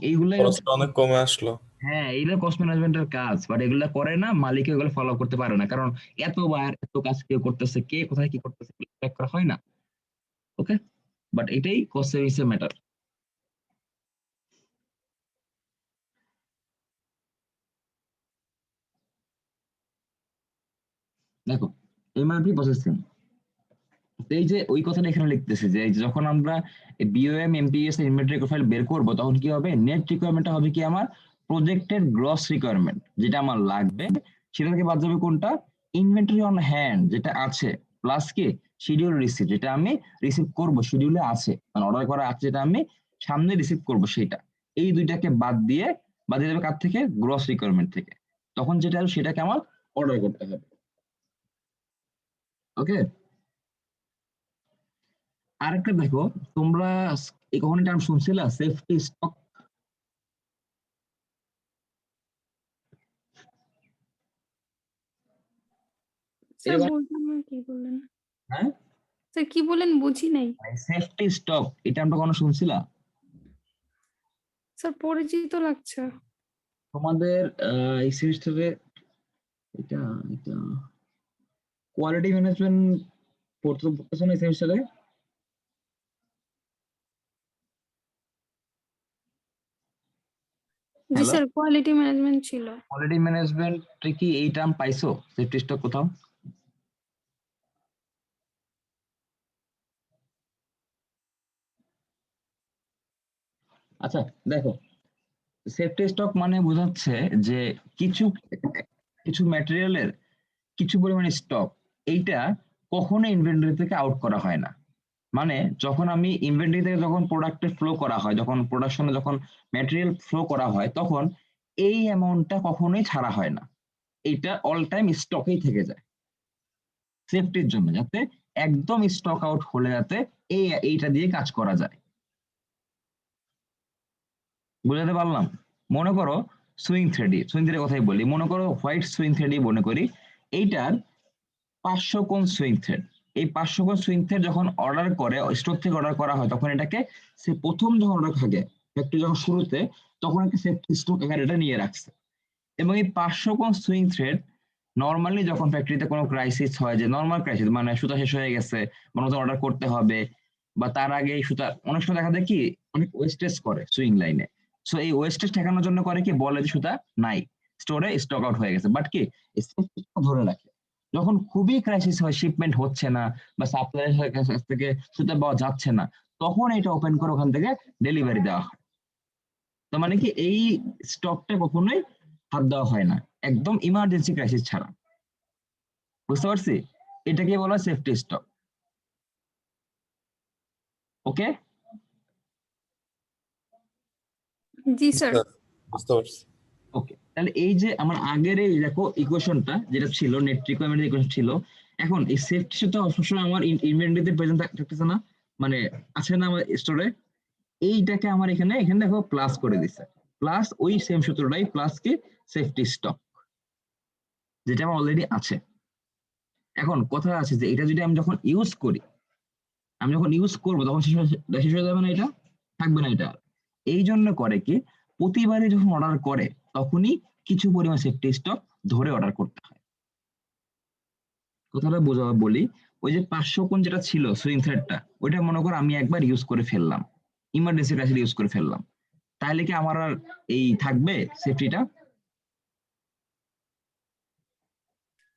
এইগুলাই খরচটা অনেক কমে আসলো। হ্যাঁ, এইগুলো কস্ট ম্যানেজমেন্টের কাজ, বাট এগুলো করে না, মালিক এগুলো ফলো করতে পারে না, কারণ এত বায়ার এত কাজ কেউ করতেছে, কে কোথায় কি করতেছে ট্র্যাক করা হয় না। ওকে, বাট এটাই কস্ট সেভিংস এর ম্যাটার। দেখো এমআরপি প্রসেসিং, এই যে ওই কথাটা এখানে লিখতেছে যে যখন আমরা বিওএম এমপিএস ইনভেন্টরি প্রোফাইল বের করব, তখন কি হবে, নেট রিকোয়ারমেন্টটা হবে কি আমার প্রজেক্টেড গ্রস রিকোয়ারমেন্ট, যেটা আমার লাগবে, সেটা থেকে বাদ যাবে কোনটা, ইনভেন্টরি অন হ্যান্ড যেটা আছে, প্লাস কি শিডিউল রিসিভ, যেটা আমি রিসিভ করব, শিডিউলে আছে মানে অর্ডার করা আছে, যেটা আমি সামনে রিসিভ করব সেটা, এই দুইটাকে বাদ দিয়ে যাবে কার থেকে, গ্রস রিকোয়ারমেন্ট থেকে, তখন যেটা সেটাকে আমার অর্ডার করতে হবে। ওকে, আরেকটা দেখো, তোমরা এই কখনো টার্ম শুনছিলা সেফটি স্টক? স্যার বললাম না, কি বললেন? হ্যাঁ, স্যার কি বলেন বুঝি নাই। সেফটি স্টক এই টার্মটা কখনো শুনছিলা? স্যার পরিচিত লাগছে। তোমাদের এই সেমিস্টারে এটা এটা কোয়ালিটি ম্যানেজমেন্ট পড়তেছো না এই সেমিস্টারে? জি হ্যালো, স্যার, কোয়ালিটি ম্যানেজমেন্ট ছিল। কোয়ালিটি ম্যানেজমেন্ট কি এই টার্ম পাইছো সেফটি স্টক কোথাও? আচ্ছা দেখো, সেফটি স্টক মানে বোঝাচ্ছে যে কিছু কিছু ম্যাটেরিয়ালের কিছু পরিমাণে স্টক, এইটা কখনো ইনভেন্টরি থেকে আউট করা হয় না। মানে যখন আমি ইনভেন্টরি থেকে যখন প্রোডাক্টে ফ্লো করা হয়, যখন প্রোডাকশনে যখন ম্যাটেরিয়াল ফ্লো করা হয়, তখন এই অ্যামাউন্টটা কখনোই ছাড়া হয় না, এইটা অল টাইম স্টকেই থেকে যায় সেফটির জন্য, যাতে একদম স্টক আউট হলে যাতে এইটা দিয়ে কাজ করা যায়। বুঝাতে পারলাম? মনে করো সুইং থ্রেডের কথাই বলি, মনে করো হোয়াইট সুইং থ্রেডই মনে করি, এইটার 500 কোণ সুইং থ্রেড। এই 500 কোণ সুইং থ্রেড যখন অর্ডার করে, স্টোর থেকে অর্ডার করা হয়, তখন এটাকে সে প্রথম যখন অর্ডার থাকে ফ্যাক্টরি যখন শুরুতে, তখন একটা সেফটি স্টক আকারে এটা নিয়ে রাখছে। এবং এই 500 কোণ সুইং থ্রেড নর্মালি যখন ফ্যাক্টরিতে কোনো ক্রাইসিস হয়, যে নর্মাল ক্রাইসিস মানে সুতা শেষ হয়ে গেছে, নতুন অর্ডার করতে হবে, বা তার আগে এই সুতা অনেক সময় দেখা যায় কি অনেক ওয়েস্টেজ করে সুইং লাইনে। সো এই ওয়েস্টেজ ঠেকানোর জন্য করে কি, বলে যে সুতা নাই, স্টোরে স্টক আউট হয়ে গেছে, বাট কি ধরে রাখে। যখন খুবই ক্রাইসিস হয়, শিপমেন্ট হচ্ছে না বা সাপ্লাইয়ের কাছ থেকে সুতা পাওয়া যাচ্ছে না, তখন এটা ওপেন করে ওখান থেকে ডেলিভারি দেওয়া হয়। তো মানে কি এই স্টকটা কখনোই হাত দেওয়া হয় না, একদম ইমার্জেন্সি ক্রাইসিস ছাড়া। বুঝতে পারছি? এটাকে বলা হয় সেফটি স্টক। ওকে, জি স্যার। বুঝতে পারছি। ওকে, তাহলে এই যে আমার আগের এই দেখো ইকুয়েশনটা যেটা ছিল, নেট রিকোয়ারমেন্ট ইকুয়েশন ছিল, এখন এই সেফটি তো সবসময় আমার ইনভেন্টরিতে প্রেজেন্ট থাকতেছে না, মানে আছে না আমার স্টোরে, এইটাকে আমার এখানে এখানে দেখো প্লাস করে দিছে, প্লাস ওই সেম সূত্রটাই প্লাস কি সেফটি স্টক, যেটা আমার অলরেডি আছে। এখন কথা আছে যে এটা যদি আমি যখন ইউজ করি, আমি যখন ইউজ করবো তখন শেষ হয়ে যাবে না, এটা থাকবে না এটা। এই জন্য করে কি, প্রতিবারে যখন অর্ডার করে তখনই কিছু পরিমাণ সেফটি স্টক ধরে অর্ডার করতে হয়। কথাটা বোঝা বলি, ওই যে 500 কোণ যেটা ছিল সুইং থ্রেডটা, ওইটা মনে করো আমি একবার ইউজ করে ফেললাম, ইমার্জেন্সি ক্রাইসিসে ইউজ করে ফেললাম, তাহলে কি আমার আর এই থাকবে সেফটিটা?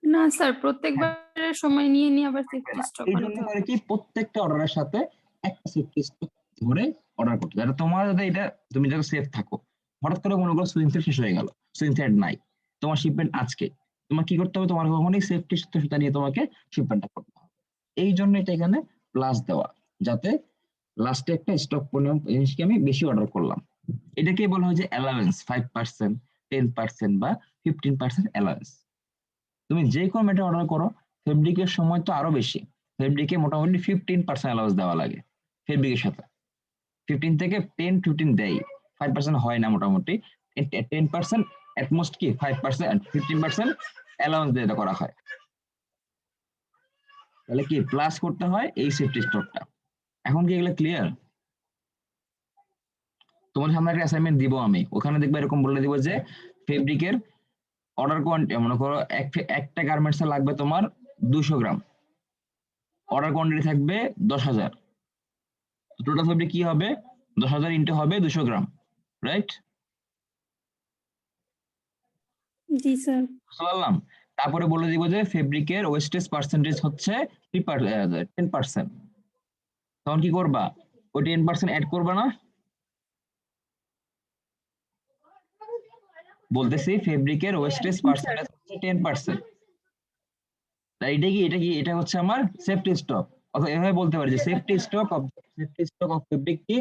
না স্যার, প্রত্যেকবারের সময় নিয়ে নিয়ে আবার সেফটি স্টক এই জন্য আনতে করে হবে। কি প্রত্যেকটা অর্ডারের সাথে একটা সেফটি স্টক ধরে অর্ডার করতে, যাতে তোমার যাতে এটা তুমি যাতে সেফ থাকো। হঠাৎ করে মনে করো সুইং থ্রেড শেষ হয়ে গেল, সুইং থ্রেড নাই, তোমার শিপমেন্ট আজকে, তোমার কি করতে হবে, তোমার কখনোই সেফটি সুতা নিয়ে তোমাকে শিপমেন্টটা করতে হবে। এই জন্য এটা এখানে প্লাস দেওয়া, যাতে লাস্টে একটা স্টক জিনিসকে আমি বেশি অর্ডার করলাম। এটাকে বলা হয় যে অ্যালাউয়েন্স, 5%, 10% বা 15% অ্যালাউয়েন্স। তুমি যে কোনো ম্যাটেরিয়াল অর্ডার করো, ফেব্রিকের সময় তো আরো বেশি, ফেব্রিকে মোটামুটি 15% অ্যালাউন্স দেওয়া লাগে ফেব্রিকের সাথে, 15 থেকে 10-15 দেয়, 5% হয় না মোটামুটি, 10% অ্যাটমোস্ট কি 5%, 15% অ্যালাউন্স দিয়ে এটা করা হয়। তাহলে কি প্লাস করতে হয় এই সেফটি স্টকটা। এখন কি এগুলো ক্লিয়ার? তোমার সামনে একটা অ্যাসাইনমেন্ট দিব আমি, ওখানে দেখবে এরকম বলে দিব যে ফেব্রিকের অর্ডার কোয়ান্টিটি, মনে করো একটা গার্মেন্টস লাগবে তোমার 200 গ্রাম, অর্ডার কোয়ান্টিটি থাকবে 10,000, টোটাল ফেব্রিক কি হবে, 10,000 ইন্টু হবে 200 গ্রাম, রাইট? জি স্যার। বুঝতে পারলাম? তারপরে বলে দিব যে ফেব্রিকের ওয়েস্টেজ পার্সেন্টেজ হচ্ছে 10%, তখন কি করবা, ওই 10% অ্যাড করবা না? বলতেছি ফেব্রিকের ওয়েস্টেজ পার্সেন্টেজ হচ্ছে 10%, তাই এটা হচ্ছে আমার সেফটি স্টক, অথবা এভাবে বলতে পারি যে সেফটি স্টক অফ ফেব্রিক কি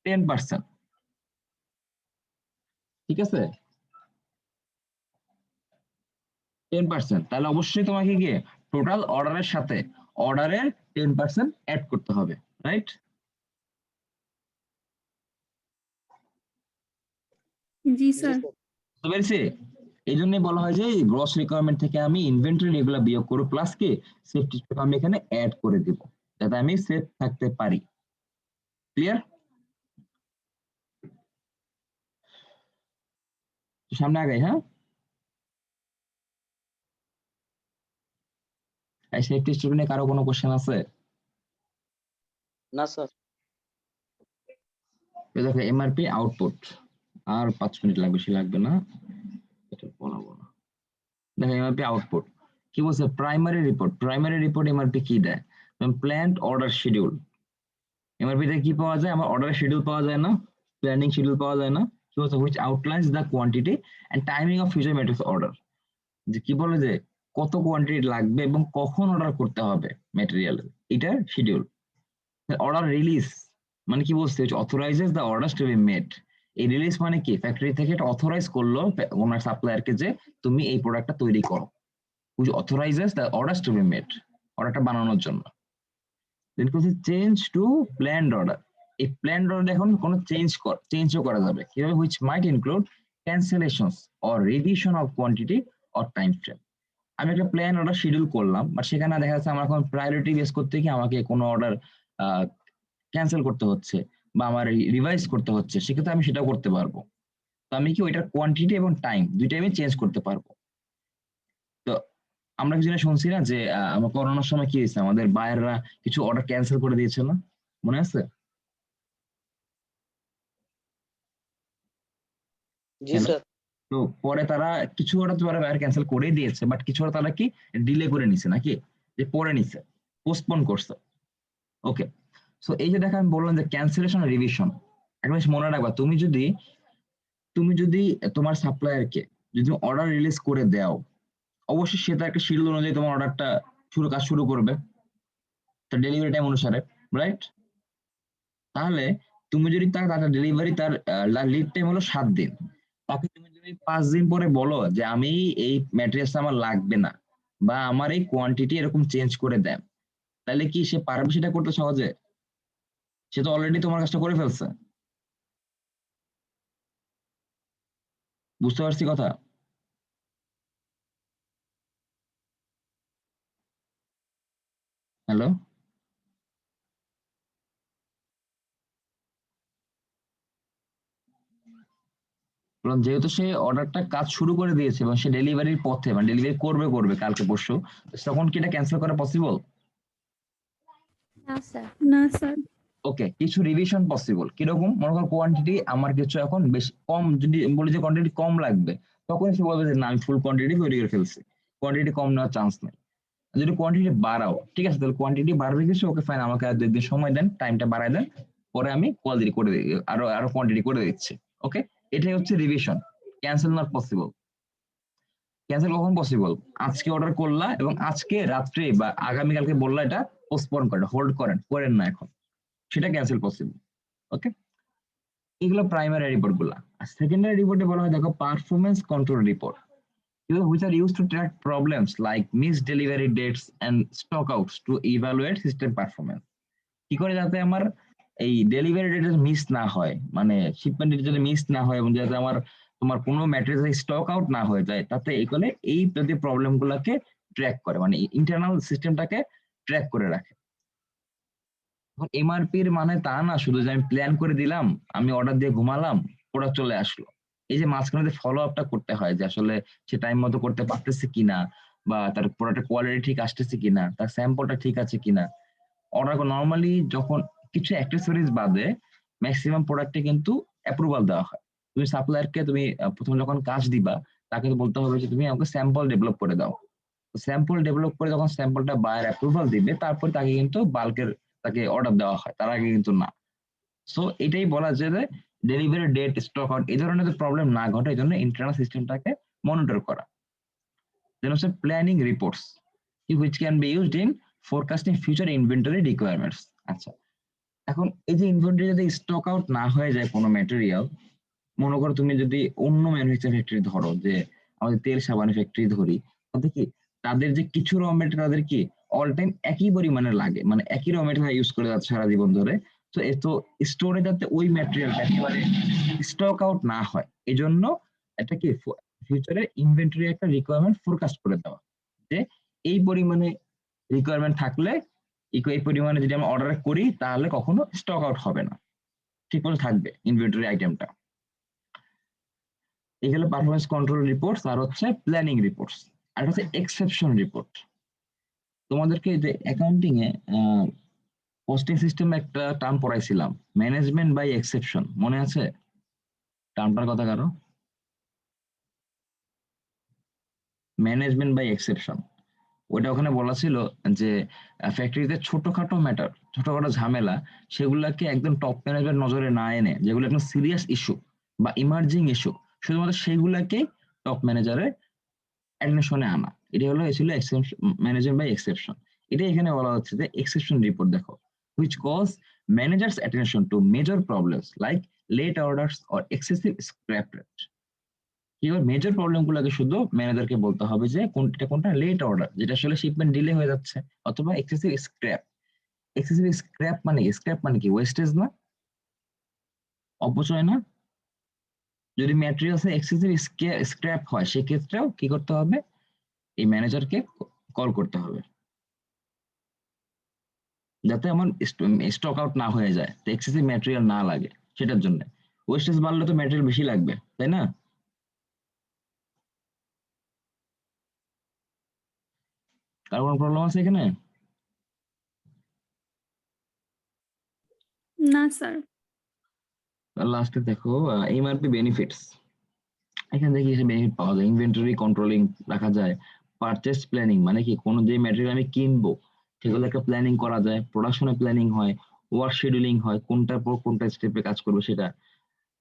10%। ঠিক আছে, 10%, তাহলে অবশ্যই তোমাকে গিয়ে টোটাল অর্ডারের সাথে অর্ডারের 10% অ্যাড করতে হবে, রাইট? জি স্যার। বুঝতে পেরেছি? এই জন্যই বলা হয় যে গ্রস রিকোয়ারমেন্ট থেকে আমি ইনভেন্টরি এগুলো বিয়োগ করব, প্লাস কি সেফটি স্টক আমি এখানে অ্যাড করে দিব যাতে আমি সেফ থাকতে পারি। ক্লিয়ার? সামনে আগাই, হ্যাঁ? এই সেফটি স্টক নিয়ে কারো কোনো কোশ্চেন আছে? না স্যার। এই দেখো এমআরপি আউটপুট, আর 5 মিনিট লাগবে, বেশি লাগবে না, এটা বলাবো না। দেখো এমআরপি আউটপুট কি বলছে, প্রাইমারি রিপোর্ট এমআরপি কি দেয়, প্ল্যান্ট অর্ডার শিডিউল। এমআরপি তে কি পাওয়া যায়, আমার অর্ডার শিডিউল পাওয়া যায় না, প্ল্যানিং শিডিউল পাওয়া যায় না, কি বলছে which outlines the quantity and timing of future matrix order, যে কি বলে যে কত কোয়ান্টিটি লাগবে এবং কখন অর্ডার করতে হবে ম্যাটেরিয়াল, এটার শিডিউল। অর্ডার রিলিজ মানে কি বলছে, authorises the orders to be made. এই রিলিজ মানে কি, ফ্যাক্টরি থেকে এটা অথরাইজ করলো ওনার সাপ্লায়ারকে যে তুমি এই প্রোডাক্টটা তৈরি করো, which authorises the orders to be made, অর্ডারটা বানানোর জন্য। দেন কোথায় চেঞ্জ টু প্ল্যান্ড অর্ডার, এই প্ল্যান্ড অর্ডার এখন কোনো চেঞ্জও করা যাবে কিভাবে, which might include cancellations or reduction of quantity or time frame. আমি একটা প্ল্যান অর্ডার শিডিউল করলাম, বাট সেখানে দেখা যাচ্ছে আমার এখন প্রায়োরিটি বেস করতে গিয়ে আমাকে কোনো অর্ডার ক্যান্সেল করতে হচ্ছে বা আমার রিভাইজ করতে হচ্ছে, সেক্ষেত্রে আমি সেটাও করতে পারবো। তো আমি কি ওইটার কোয়ান্টিটি এবং টাইম দুইটাই আমি চেঞ্জ করতে পারবো। তো আমরা কিছু শুনছি না যে আমার করোনার সময় কি হয়েছে, আমাদের বায়াররা কিছু অর্ডার ক্যান্সেল করে দিয়েছিল না, মনে আছে? জি স্যার। তো পরে তারা কিছু অর্ডার তো বায়ার ক্যান্সেল করে দিয়েছে, বাট কিছু অর্ডার তারা কি ডিলে করে নিছে নাকি, যে পরে নিছে, পোস্টপোন করছে। ওকে, সো এই যে দেখা আমি বললাম যে ক্যান্সেলেশন রিভিশন, একটা জিনিস মনে রাখবা, তুমি যদি তোমার সাপ্লায়ারকে যদি অর্ডার রিলিজ করে দাও, অবশ্যই সেটা একটা শিডিউল অনুযায়ী তোমার অর্ডারটা কাজ শুরু করবে, তার ডেলিভারি টাইম অনুসারে, রাইট? তাহলে তুমি যদি তার ডেলিভারি তার লিড টাইম হলো 7 দিন, তাকে তুমি যদি 5 দিন পরে বলো যে আমি এই ম্যাটেরিয়ালস আমার লাগবে না বা আমার এই কোয়ান্টিটি এরকম চেঞ্জ করে দেন, তাহলে কি সে পারবে সেটা করতে সহজে? সে তো অলরেডি তোমার কাজটা করে ফেলছে। বুঝতে পারছি কথা? হ্যালো? বললাম যেহেতু সে অর্ডারটা কাজ শুরু করে দিয়েছে এবং সে ডেলিভারির পথে, মানে ডেলিভারি করবে কালকে পরশু, তখন কি এটা ক্যান্সেল করা পসিবল? না স্যার। না স্যার। ওকে, কিছু রিভিশন পসিবল, কিরকম, মনে করো কোয়ান্টিটি আমার কিছু এখন বেশি কম, যদি বলি যে কোয়ান্টিটি কম লাগবে, তখন সে বলবে যে না আমি ফুল কোয়ান্টিটি তৈরি করে ফেলছি, কোয়ান্টিটি কম নেওয়ার চান্স নেই। যদি কোয়ান্টিটি বাড়াও, ঠিক আছে, তাহলে কোয়ান্টিটি বাড়বে কিছু, ওকে ফাইন, আমাকে আর 2 দিন সময় দেন, টাইমটা বাড়ায় দেন, পরে আমি কোয়ালিটি করে দিই, আরো কোয়ান্টিটি করে দিচ্ছি। ওকে, এটাই হচ্ছে revision. Cancel not possible. Cancel কখন পসিবল, আজকে অর্ডার করলা এবং আজকে রাত্রে বা আগামীকালকে বললা এটা পোস্টপোন করেন, হোল্ড করেন না এখন, সেটা ক্যান্সেল পসিবল। ওকে, এগুলো প্রাইমারি রিপোর্ট গুলা। আর সেকেন্ডারি রিপোর্টে বলা হয় দেখো performance control report, which are used to track problems like missed delivery dates and stockouts to evaluate system performance. কি করে যাতে আমার এই ডেলিভারি ডেট মিস না হয়, মানে শিপমেন্ট ডেট যাতে মিস না হয় এবং যাতে আমার তোমার কোনো ম্যাটেরিয়াল স্টক আউট না হয়ে যায়, তাতে এগুলো এই যদি প্রবলেম গুলাকে ট্র্যাক করে, মানে ইন্টারনাল সিস্টেমটাকে ট্র্যাক করে রাখে। এমআরপির মানে তা না শুধু যে আমি প্ল্যান করে দিলাম, আমি অর্ডার দিয়ে ঘুমালাম, প্রোডাক্ট চলে আসলো। এই যে মাঝখানে ফলো আপটা করতে হয় যে আসলে সে টাইম মতো করতে পারতেছে কিনা, বা তার প্রোডাক্টের কোয়ালিটি ঠিক আসতেছে কিনা, তার স্যাম্পলটা ঠিক আছে কিনা। অর্ডার নর্মালি যখন কিছু অ্যাক্সেসরিজ বাদে ম্যাক্সিমাম প্রোডাক্টে কিন্তু অ্যাপ্রুভাল দেওয়া হয়। তুমি সাপ্লায়ারকে তুমি প্রথমে যখন কাজ দিবা, তাকে তো বলতে হবে যে তুমি আমাকে স্যাম্পল ডেভেলপ করে দাও। স্যাম্পল ডেভেলপ করে যখন স্যাম্পলটা বায়ার অ্যাপ্রুভাল দিবে, তারপর তাকে কিন্তু বাল্কের তাকে অর্ডার দেওয়া হয়, তার আগে কিন্তু না। সো এটাই বলা যায় যে ডেলিভারি ডেট, স্টক আউট এই ধরনের প্রবলেম না ঘটে, এই জন্য ইন্টারনাল সিস্টেমটাকে মনিটর করা। দেন হচ্ছে planning reports, which can be used in forecasting future inventory requirements. আচ্ছা, এখন এই যে ইনভেন্টরি যদি স্টক আউট না হয়ে যায় কোনো ম্যাটেরিয়াল, মনে করো তুমি যদি অন্য ম্যানুফ্যাকচার ফ্যাক্টরি ধরো, যে আমাদের তেল সাবান ফ্যাক্টরি ধরি, তাদের কি তাদের যে কিছু র ম্যাটেরিয়াল তাদের কি অল টাইম একই পরিমাণে লাগে, মানে একই র ম্যাটেরিয়াল ইউজ করে যাচ্ছে সারা জীবন ধরে। তো স্টোরে যাতে ওই ম্যাটেরিয়ালটা একেবারে স্টক আউট না হয়, এই জন্য এটা কি ফিউচারে ইনভেন্টরি একটা রিকোয়ারমেন্ট ফোরকাস্ট করে দেওয়া, যে এই পরিমাণে রিকোয়ারমেন্ট থাকলে এই পরিমাণে যদি আমরা অর্ডার করি তাহলে কখনো স্টক আউট হবে না, ঠিক মতো থাকবে ইনভেন্টরি আইটেমটা। এগুলো পারফরমেন্স কন্ট্রোল রিপোর্টস, আর হচ্ছে প্ল্যানিং রিপোর্টস, আর হচ্ছে এক্সেপশন রিপোর্ট। তোমাদেরকে যে অ্যাকাউন্টিং এ পোস্টিং সিস্টেমে একটা টার্ম পড়াইছিলাম, ম্যানেজমেন্ট বাই এক্সেপশন, মনে আছে টার্মটার কথা কারো? ম্যানেজমেন্ট বাই এক্সেপশন, ওটা ওখানে বলা ছিল যে ফ্যাক্টরিতে ছোটখাটো ম্যাটার, ছোটখাটো ঝামেলা, সেগুলোকে একদম টপ ম্যানেজমেন্ট নজরে না এনে, যেগুলো একদম সিরিয়াস ইস্যু বা ইমার্জিং ইস্যু, শুধুমাত্র সেইগুলাকে টপ ম্যানেজারের অ্যাটেনশনে আনা, এটা হলো ছিল ম্যানেজমেন্ট বাই এক্সেপশন। এটা এখানে বলা হচ্ছে যে এক্সেপশন রিপোর্ট দেখো, which calls managers attention to major problems like late orders or excessive scrap rate। এবার মেজর প্রবলেম গুলোকে শুধু ম্যানেজারকে বলতে হবে যে কোনটা লেট অর্ডার, যেটা আসলে শিপমেন্ট ডিলে হয়ে যাচ্ছে, অথবা এক্সেসিভ স্ক্র্যাপ। এক্সেসিভ স্ক্র্যাপ মানে কি? ওয়েস্টেজ না, অপচয় না? যদি ম্যাটেরিয়ালস এক্সেসিভ স্ক্র্যাপ হয় সেক্ষেত্রেও কি করতে হবে? এই ম্যানেজারকে কল করতে হবে, যাতে আমার স্টক আউট না হয়ে যায়, এক্সেসিভ ম্যাটেরিয়াল না লাগে, সেটার জন্য। ওয়েস্টেজ বাড়লে তো ম্যাটেরিয়াল বেশি লাগবে, তাই না? কার কোনো প্রবলেম আছে এখানে? না স্যার। লাস্টে দেখো এমআরপি বেনিফিটস, এখান থেকে কিছু বেনিফিট পাওয়া যায়। ইনভেন্টরি কন্ট্রোলিং রাখা যায়, পারচেস প্ল্যানিং মানে কি, কোনো যে ম্যাটেরিয়াল আমি কিনবো সেগুলো একটা প্ল্যানিং করা যায়, প্রোডাকশনে প্ল্যানিং হয়, ওয়ার্ক শিডিউলিং হয়, কোনটার পর কোনটা স্টেপে কাজ করবে সেটা।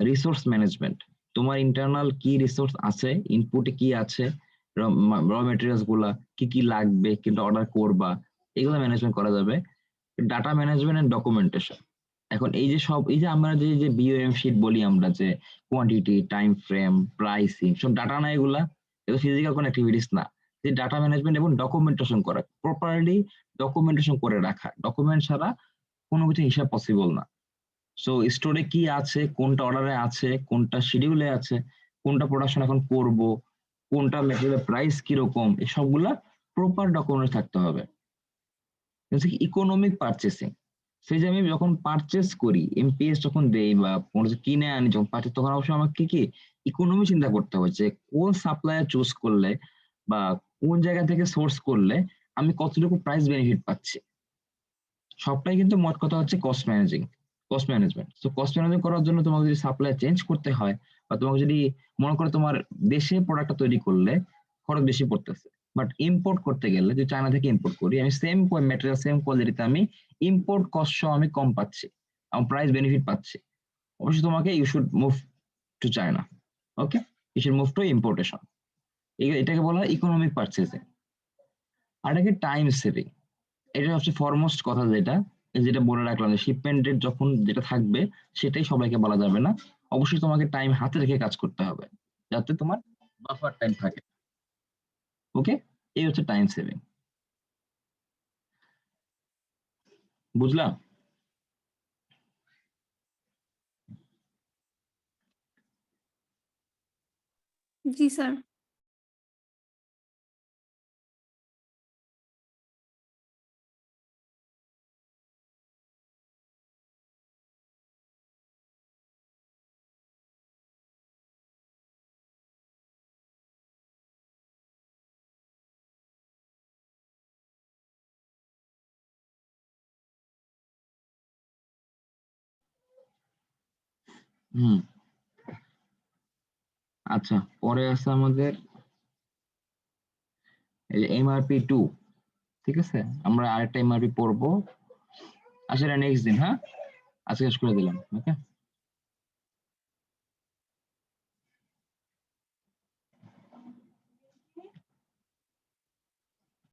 রিসোর্স ম্যানেজমেন্ট, তোমার ইন্টারনাল কি রিসোর্স আছে, ইনপুটে কি আছে, র ম্যাটেরিয়ালস গুলা কি কি লাগবে, কিন্তু অর্ডার করবা, এগুলো ম্যানেজমেন্ট করা যাবে। ডাটা ম্যানেজমেন্ট এন্ড ডকুমেন্টেশন, এখন এই যে আমরা যে বিওএম শিট বলি আমরা, যে কোয়ান্টিটি, টাইম ফ্রেম, প্রাইসিং, সব ডাটা না, এগুলা ফিজিক্যাল কোনো অ্যাক্টিভিটিস না। যে ডাটা ম্যানেজমেন্ট এবং ডকুমেন্টেশন করা, প্রপারলি ডকুমেন্টেশন করে রাখা, ডকুমেন্ট ছাড়া কোনো কিছু হিসাব পসিবল না। সো স্টোরে কি আছে, কোনটা অর্ডারে আছে, কোনটা শিডিউলে আছে, কোনটা প্রোডাকশন এখন করব, কোনটা ম্যাটেরিয়াল প্রাইস কিরকম, এই সবগুলা প্রপার ডকুমেন্ট থাকতে হবে। ইকোনমিক পারচেসিং, সেই যে আমি যখন পারচেস করি, এমপিএস যখন দেই বা কোনো কিছু কিনে আনি যখন পারচেস, তখন অবশ্যই আমাকে কি ইকোনমি চিন্তা করতে হবে, যে কোন সাপ্লায়ার চুজ করলে বা কোন জায়গা থেকে সোর্স করলে আমি কতটুকু প্রাইস বেনিফিট পাচ্ছি। সবটাই কিন্তু মোট কথা হচ্ছে কস্ট ম্যানেজমেন্ট। তো কস্ট ম্যানেজমেন্ট করার জন্য তোমাকে যদি সাপ্লাই চেঞ্জ করতে হয়, বা তোমাকে যদি মনে করো তোমার দেশে প্রোডাক্টটা তৈরি করলে খরচ বেশি পড়তেছে, বাট ইম্পোর্ট করতে গেলে, যদি চায়না থেকে ইম্পোর্ট করি, আমি সেম ম্যাটেরিয়াল সেম কোয়ালিটিতে আমি ইম্পোর্ট কস্ট সহ আমি কম পাচ্ছি, আমার প্রাইস বেনিফিট পাচ্ছি, অবশ্যই তোমাকে you should move to China. Okay, you should move to importation. এটাকে বলা হয় ইকোনমিক পারচেজিং। আর এটাকে টাইম সেভিং, এটা হচ্ছে ফরমোস্ট কথা, যেটা বলে রাখলাম, যে শিপমেন্টের যখন যেটা থাকবে সেটাই সবাইকে বলা যাবে না, অবশ্যই তোমাকে টাইম হাতে রেখে কাজ করতে হবে, যাতে তোমার বাফার টাইম থাকে। ওকে, এই হচ্ছে টাইম সেভিং। বুঝলাম? জি স্যার। হুম, আচ্ছা, পরে আছে আমাদের এই এমআরপি 2। ঠিক আছে, আমরা আরেকটা এমআরপি পড়বো, আসলে নেক্সট দিন। হ্যাঁ, আজকে শেষ করে দিলাম। ওকে।